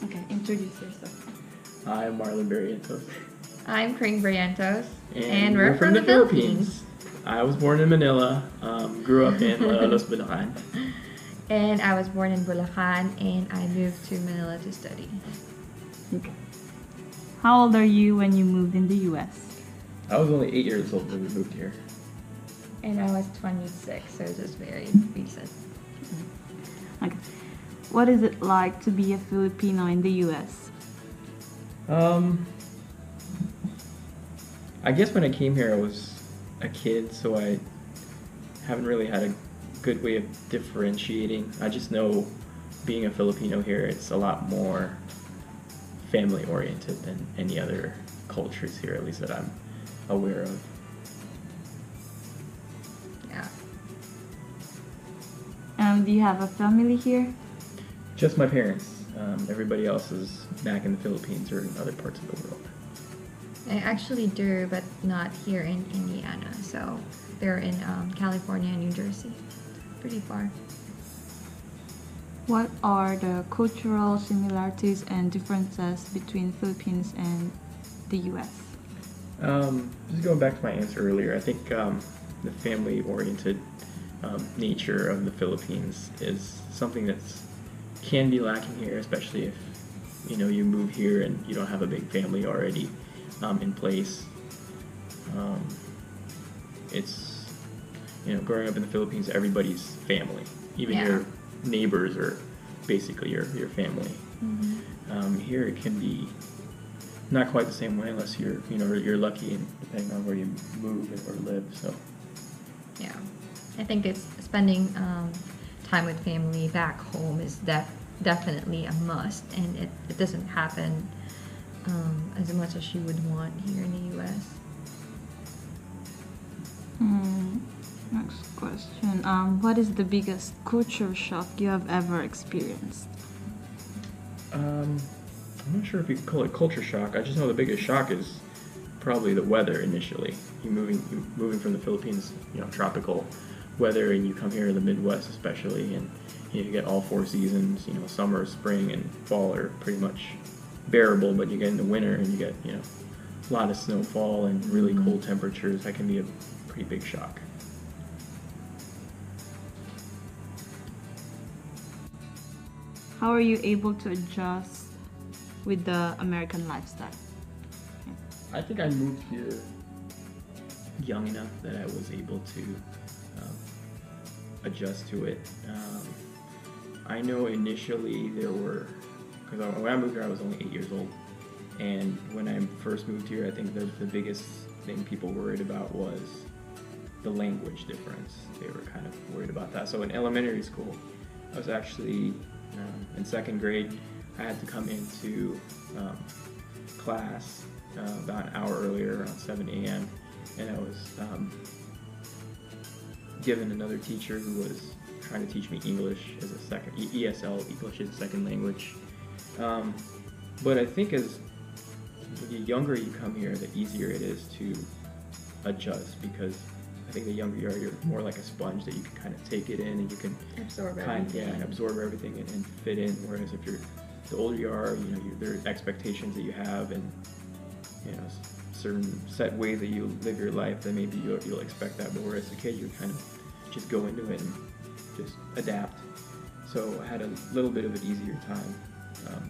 Okay, introduce yourself. I'm Marlon Barrientos. I'm Kring Briantos, And we're from the Philippines. I was born in Manila, grew up in Los Bulacan. And I was born in Bulacan, and I moved to Manila to study. Okay. How old are you when you moved in the U.S.? I was only 8 years old when we moved here. And I was 26, so just very recent. Okay. What is it like to be a Filipino in the U.S.? I guess when I came here, I was a kid, so I haven't really had a good way of differentiating. I just know being a Filipino here, it's a lot more family oriented than any other cultures here, at least that I'm aware of. Yeah. Do you have a family here? Just my parents. Everybody else is back in the Philippines or in other parts of the world. I actually do, but not here in Indiana. So they're in California and New Jersey. Pretty far. What are the cultural similarities and differences between Philippines and the U.S.? Just going back to my answer earlier, I think the family-oriented nature of the Philippines is something that's can be lacking here, especially if you move here and you don't have a big family already in place. It's growing up in the Philippines, everybody's family, even your neighbors are basically your family. Mm-hmm. Here it can be not quite the same way unless you're lucky and depending on where you move or live. So yeah, I think it's spending time with family back home is definitely a must, and it doesn't happen as much as you would want here in the U.S. Next question. What is the biggest culture shock you have ever experienced? I'm not sure if you could call it culture shock. I just know the biggest shock is probably the weather initially. You moving from the Philippines, tropical weather, and you come here in the Midwest especially, and you get all four seasons. Summer, spring, and fall are pretty much bearable, but you get into winter and you get a lot of snowfall and really cold temperatures. That can be a pretty big shock. How are you able to adjust with the American lifestyle? I think I moved here young enough that I was able to adjust to it. I know initially because when I moved here I was only 8 years old, and when I first moved here I think the biggest thing people worried about was the language difference. They were kind of worried about that. So in elementary school, I was actually in second grade. I had to come into class about an hour earlier, around 7 a.m., and I was given another teacher who was trying to teach me English as a second ESL, English as a second language. But I think as the younger you come here, the easier it is to adjust, because I think the younger you are, you're more like a sponge that you can kind of take it in and you can Absorb absorb everything and fit in. Whereas if the older you are, there are expectations that you have, and certain set ways that you live your life that maybe you'll expect that. But whereas a kid, you kind of just go into it and just adapt. So I had a little bit of an easier time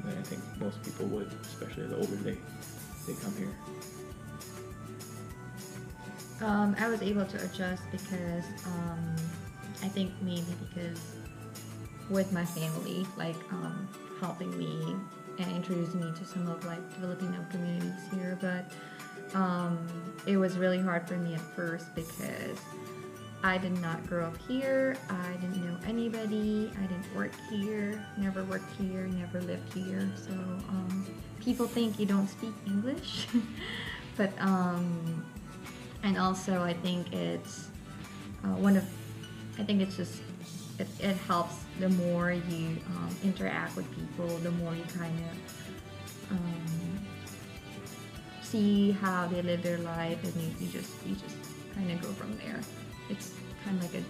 than I think most people would, especially the older they come here. I was able to adjust because I think maybe because with my family, helping me and introducing me to some of the Filipino communities here, but it was really hard for me at first because I did not grow up here. I didn't know anybody. I didn't work here, never worked here, never lived here. So people think you don't speak English, but and also I think it's it helps the more you interact with people, the more you kind of see how they live their life, and you just kind of go from there. It's kind of like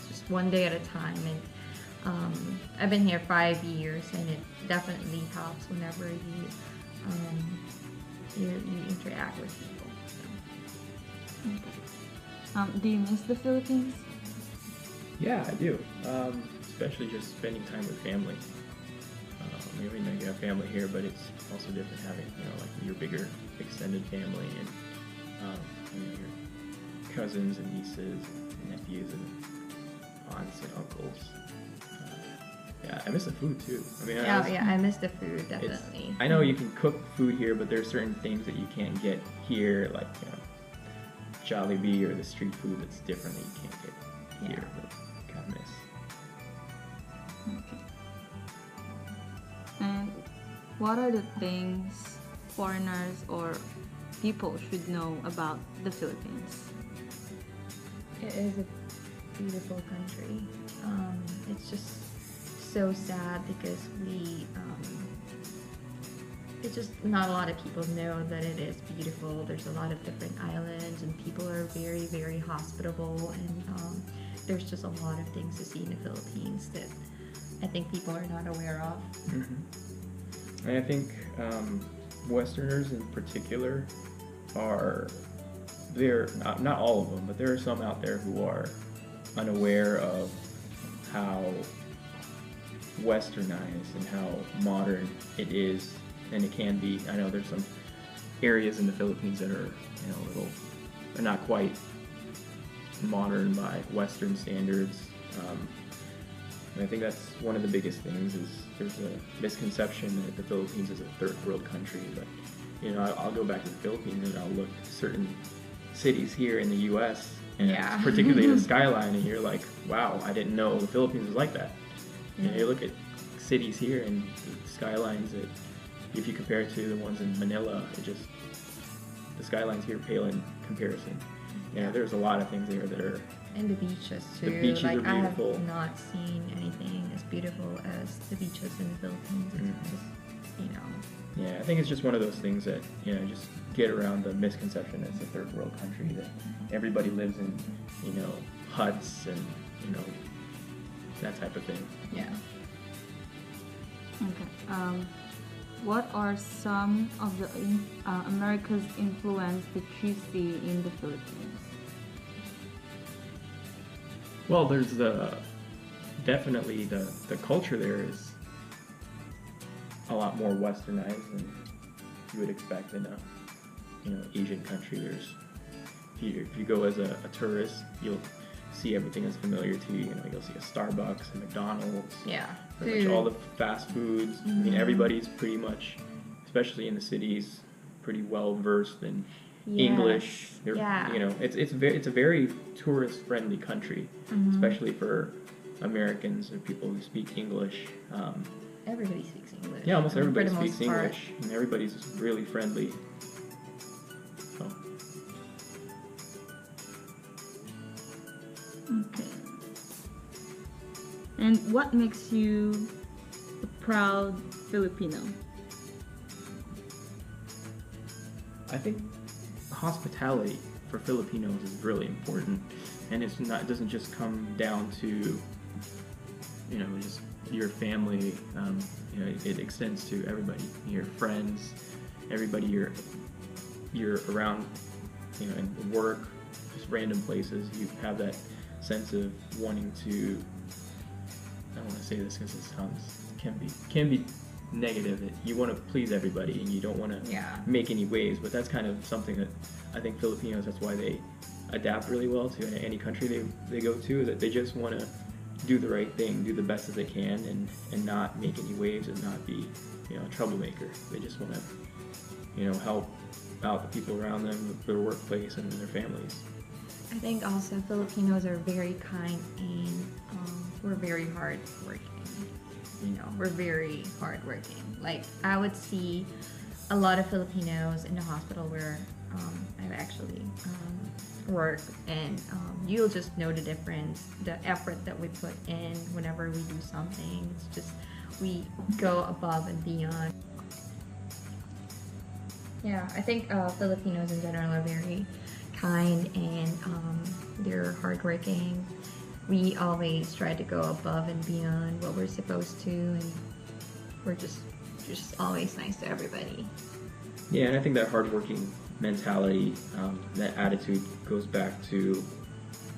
just one day at a time, and I've been here 5 years, and it definitely helps whenever you interact with people. So. Okay. Do you miss the Philippines? Yeah, I do. Especially just spending time with family. Maybe you have family here, but it's also different having, like your bigger extended family and your cousins and nieces, and nephews and aunts and uncles. Yeah, I miss the food too. I mean, I miss the food definitely. I know you can cook food here, but there's certain things that you can't get here, like Jollibee or the street food that's different that you can't get here. But kind of miss. Okay. And what are the things foreigners or people should know about the Philippines? It is a beautiful country. It's just so sad because it's just not a lot of people know that it is beautiful. There's a lot of different islands, and people are very, very hospitable, and there's just a lot of things to see in the Philippines that I think people are not aware of. Mm-hmm. And I think Westerners in particular they're not all of them, but there are some out there who are unaware of how westernized and how modern it is, and it can be. I know there's some areas in the Philippines that are are not quite modern by Western standards. And I think that's one of the biggest things is there's a misconception that the Philippines is a third world country, but I'll go back to the Philippines and I'll look at certain cities here in the U.S. and particularly the skyline, and you're like, wow, I didn't know the Philippines was like that. You look at cities here and the skylines that, if you compare it to the ones in Manila, the skylines here pale in comparison. There's a lot of things there that are. And the beaches too. The beaches are beautiful. I have not seen anything as beautiful as the beaches in the Philippines. It's just, Yeah, I think it's just one of those things that, just get around the misconception that it's a third world country, that everybody lives in, huts and, that type of thing. Yeah. Okay. What are some of the America's influence that you see in the Philippines? Well, there's definitely the culture there is a lot more westernized than you would expect in a Asian country. If you go as a tourist, you'll see everything that's familiar to you. You'll see a Starbucks, a McDonald's, pretty much all the fast foods. Mm-hmm. I mean, everybody's pretty much, especially in the cities, pretty well versed in English. It's a very tourist friendly country, especially for Americans or people who speak English. Everybody speaks English. Yeah, almost everybody speaks English, and everybody's really friendly. So. Okay. And what makes you a proud Filipino? I think hospitality for Filipinos is really important, and it doesn't just come down to just your family. It extends to everybody, your friends, everybody you're around, in work, just random places. You have that sense of wanting to. I don't want to say this because it can be negative. That you want to please everybody and you don't want to make any waves. But that's kind of something that I think Filipinos. That's why they adapt really well to any country they go to. That they just want to do the right thing, do the best as they can, and not make any waves and not be a troublemaker. They just want to help out the people around them, their workplace, and their families. I think also Filipinos are very kind, and we're very hardworking. We're very hardworking. Like, I would see a lot of Filipinos in the hospital where I've actually worked, and you'll just know the difference, the effort that we put in whenever we do something. It's just, we go above and beyond. Yeah, I think Filipinos in general are very kind, and they're hardworking, we always try to go above and beyond what we're supposed to, and we're just always nice to everybody. Yeah, and I think that hardworking mentality, that attitude goes back to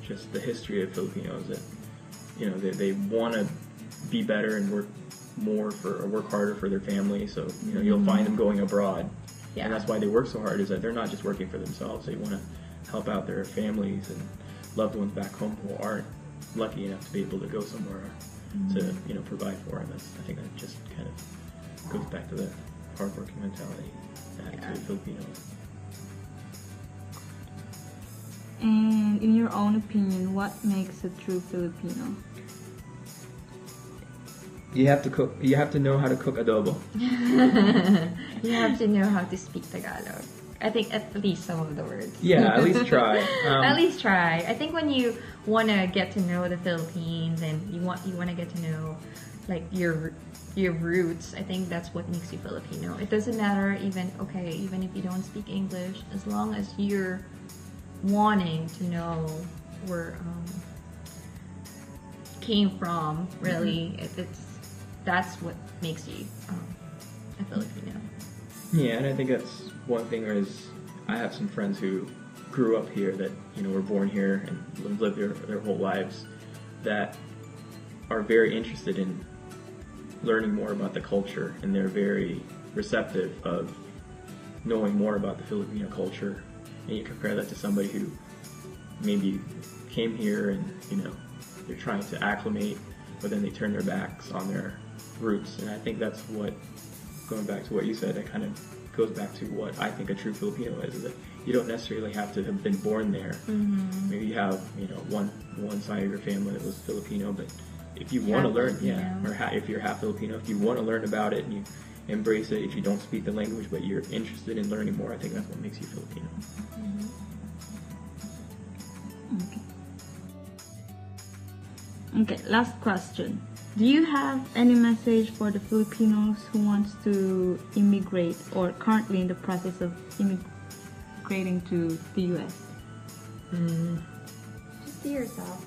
just the history of Filipinos, that they want to be better and work harder for their family. So you'll find them going abroad, and that's why they work so hard. Is that they're not just working for themselves; they want to help out their families and loved ones back home who aren't lucky enough to be able to go somewhere to provide for them. I think that just kind of goes back to the hardworking mentality, attitude of Filipinos. And in your own opinion, what makes a true Filipino? You have to cook. You have to know how to cook adobo. You have to know how to speak Tagalog. I think at least some of the words. Yeah, at least try. At least try. I think when you want to get to know the Philippines and you want to get to know like your roots, I think that's what makes you Filipino. It doesn't matter even if you don't speak English, as long as you're wanting to know where came from. Really, that's what makes you a Filipino. Yeah, and I think that's one thing. Is I have some friends who grew up here that were born here and lived their whole lives, that are very interested in learning more about the culture, and they're very receptive of knowing more about the Filipino culture. And you compare that to somebody who maybe came here and they're trying to acclimate, but then they turn their backs on their roots. And I think that's what, going back to what you said, that kind of goes back to what I think a true Filipino is that you don't necessarily have to have been born there. Mm-hmm. Maybe you have one side of your family that was Filipino, but if you want to learn, if you're half Filipino, if you want to learn about it and you embrace it, if you don't speak the language but you're interested in learning more, I think that's what makes you Filipino. Mm-hmm. Okay, last question. Do you have any message for the Filipinos who wants to immigrate or currently in the process of immigrating to the US? Just be yourself.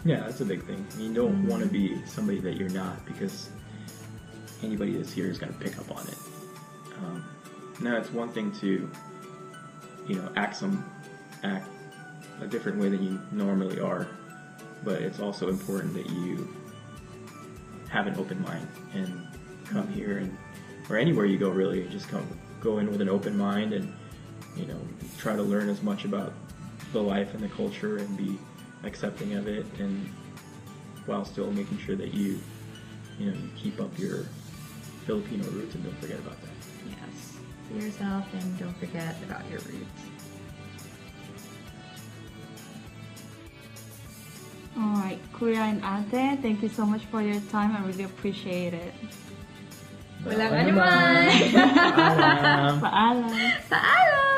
Yeah, that's a big thing. You don't want to be somebody that you're not, because anybody that's here is going to pick up on it. Now, it's one thing to, act a different way than you normally are, but it's also important that you have an open mind and come here or anywhere you go, really, just go in with an open mind and, try to learn as much about the life and the culture and be accepting of it, and while still making sure that you keep up your Filipino roots and don't forget about that. Yes. Be yourself and don't forget about your roots. Alright, Kuya and Ate, thank you so much for your time. I really appreciate it. Walang anuman! Paalam! Paalam! Paalam!